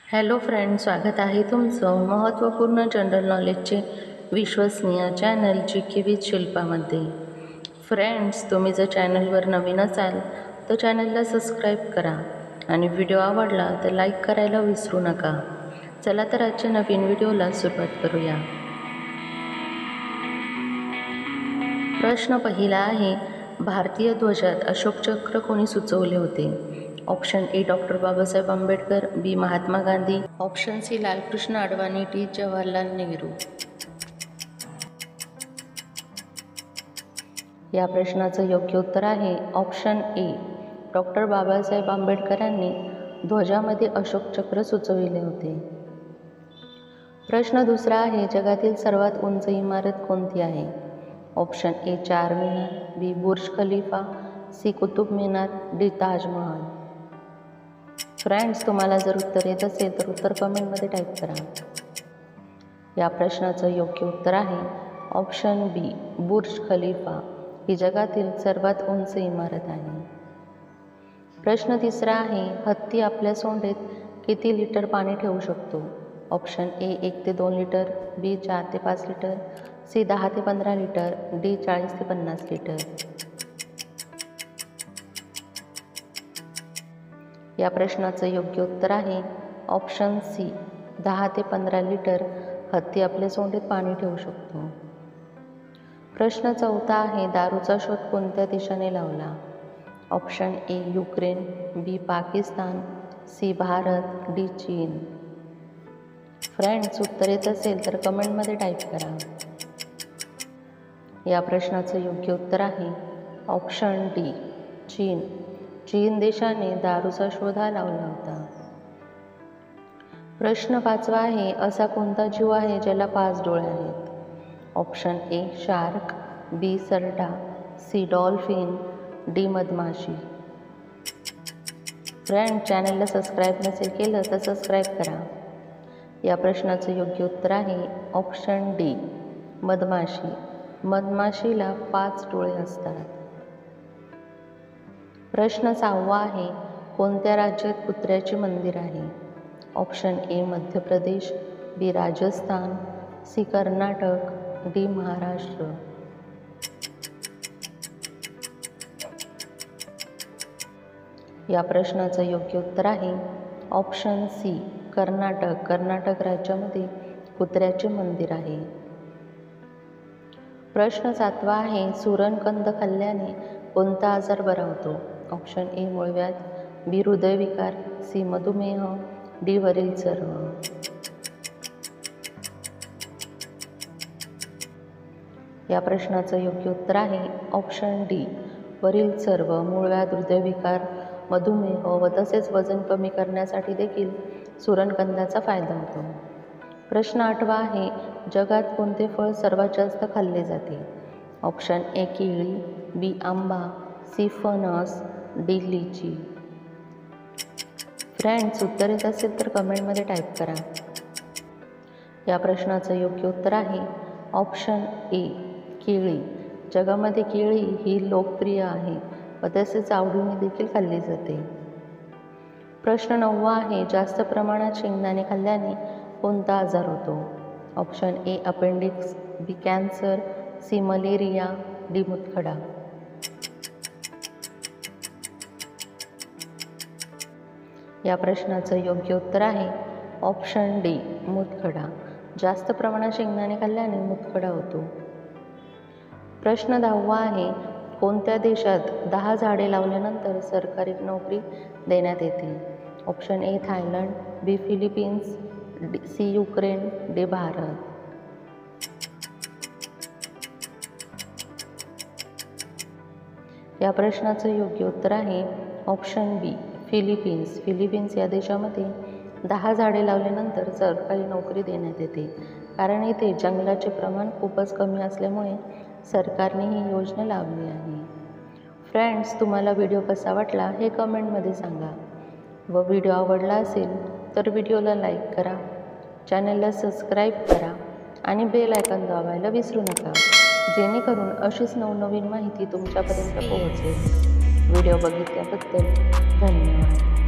Hello friend, स्वागत आहे तुमचं महत्त्वपूर्ण जनरल नॉलेजचे विश्वसनीय चॅनल GK विथ शिल्पामध्ये. फ्रेंड्स, तुम्ही जर चॅनलवर नवीन असाल तर चॅनलला सबस्क्राईब करा आणि व्हिडिओ आवडला तर लाईक करायला विसरू नका. चला तर आजच्या नवीन व्हिडिओला सुरुवात करूया. प्रश्न पहिला आहे, भारतीय ध्वजात अशोक चक्र कोणी सुचवले होते? Option A doctor Babasaheb Ambedkar, B Mahatma Gandhi, option C Lalkrishna Advani, D Jawaharlal Nehru. या प्रश्नाचं योग्य उत्तर आहे ऑप्शन ए डॉक्टर बाबासाहेब आंबेडकरांनी ध्वजामध्ये अशोक चक्र सुचविले होते. प्रश्न दुसरा आहे, जगातील सर्वात उंच इमारत कोणती आहे? ऑप्शन ए चार मिनार, बी बुर्ज Khalifa, C Qutub Minar, D Taj Mahal. Friends, तुम्हाला जर उत्तर येत असेल तर उत्तर कमेंटमध्ये टाईप करा. या प्रश्नाचं योग्य उत्तर आहे ऑप्शन बी बुर्ज खलिफा ही जगातील सर्वात उंच इमारत आहे. प्रश्न तिसरा आहे, हत्ती आपल्या सोंडेत किती लिटर पाणी ठेवू शकतो? ऑप्शन ए 1 ते 2 लिटर, बी 4 ते 5 लिटर, सी 10 ते 15 लिटर, डी 40 ते 50 लिटर. या प्रश्नाचं योग्य उत्तर आहे ऑप्शन सी 10 ते 15 लिटर हत्ती आपल्या सोंडेत पाणी ठेवू शकतो. प्रश्न चौथा आहे, दारूचा शोध कोणत्या देशाने लावला? Option A Ukraine, B Pakistan, C Bharat, D चीन. फ्रेंड्स, उत्तर येत असेल तर कमेंटमध्ये टाईप करा. या प्रश्नाचं योग्य उत्तर आहे ऑप्शन डी चीन. चीन देशाने दारूचा शोध लावला होता. प्रश्न पाचवा आहे, असा कोणता जीव आहे ज्याला 5 डोळे आहेत? ऑप्शन ए शार्क, बी सरडा, सी डॉल्फिन, डी मधमाशी. फ्रेंड, चॅनलला सबस्क्राईब नसेल केलं तर सबस्क्राईब करा. या प्रश्नाचं योग्य उत्तर आहे ऑप्शन डी मधमाशी. मधमाशीला 5 डोळे असतात. प्रश्न 6वा आहे, कोणत्या राज्यात कुत्र्याचे मंदिर आहे? Option A Madhya Pradesh, B Rajasthan, C Karnataka, D Maharashtra. या प्रश्नाचं योग्य उत्तर आहे ऑप्शन सी कर्नाटक. कर्नाटक राज्यामध्ये कुत्र्याचे मंदिर आहे. प्रश्न 7वा आहे, सुरणकंद खाल्ल्याने कोणता आजार बरा होतो? ऑप्शन ए मूळव्याध, बी हृदयविकार, सी मधुमेह, डी वरील सर्व. या प्रश्नाचं योग्य उत्तर आहे ऑप्शन डी वरील सर्व. मूळव्याध, हृदयविकार, मधुमेह व तसेच वजन कमी करण्यासाठी देखील सुरणकंदाचा फायदा होतो. प्रश्न 8वा आहे, जगात कोणते फळ सर्वात जास्त खाल्ले जाते? ऑप्शन ए केळी, बी आंबा, सी फणस, डी लिची. फ्रेंड्स, उत्तर येत असेल तर कमेंटमध्ये टाईप करा. या प्रश्नाचं योग्य उत्तर आहे ऑप्शन ए केळी. जगामध्ये केळी ही लोकप्रिय आहे व तसेच आवडीने देखील खाल्ली जाते. प्रश्न 9वा आहे, जास्त प्रमाणात शेंगदाणे खाल्ल्याने कोणता आजार होतो? Option A appendix, B cancer, C malaria, D मूतखडा. या प्रश्नाचं योग्य उत्तर आहे ऑप्शन डी मूतखडा. जास्त प्रमाणात शेंगदाणे खाल्ल्याने मूतखडा होतो. प्रश्न 10वा आहे, कोणत्या देशात 10 झाडे लावल्यानंतर सरकारी नोकरी देण्यात येते? Option A Thailand, B Philippines, C Ukraine, D Bharat. या प्रश्नाचं योग्य उत्तर आहे ऑप्शन बी फिलिपिन्स. फिलिपिन्स या देशामध्ये 10 झाडे लावल्यानंतर सरकारी नोकरी देण्यात येते, कारण येथे जंगलाचे प्रमाण खूपच कमी असल्यामुळे सरकारने ही योजना लावली आहे. फ्रेंड्स, तुम्हाला व्हिडिओ कसा वाटला हे कमेंटमध्ये सांगा व व्हिडिओ आवडला असेल तर व्हिडिओला लाईक करा, चॅनलला सबस्क्राईब करा आणि बेल आयकॉन दाबायला विसरू नका, जेणेकरून अशीच नवनवीन माहिती तुमच्यापर्यंत पोहोचेल. व्हिडिओ बघितल्याबद्दल धन्यवाद.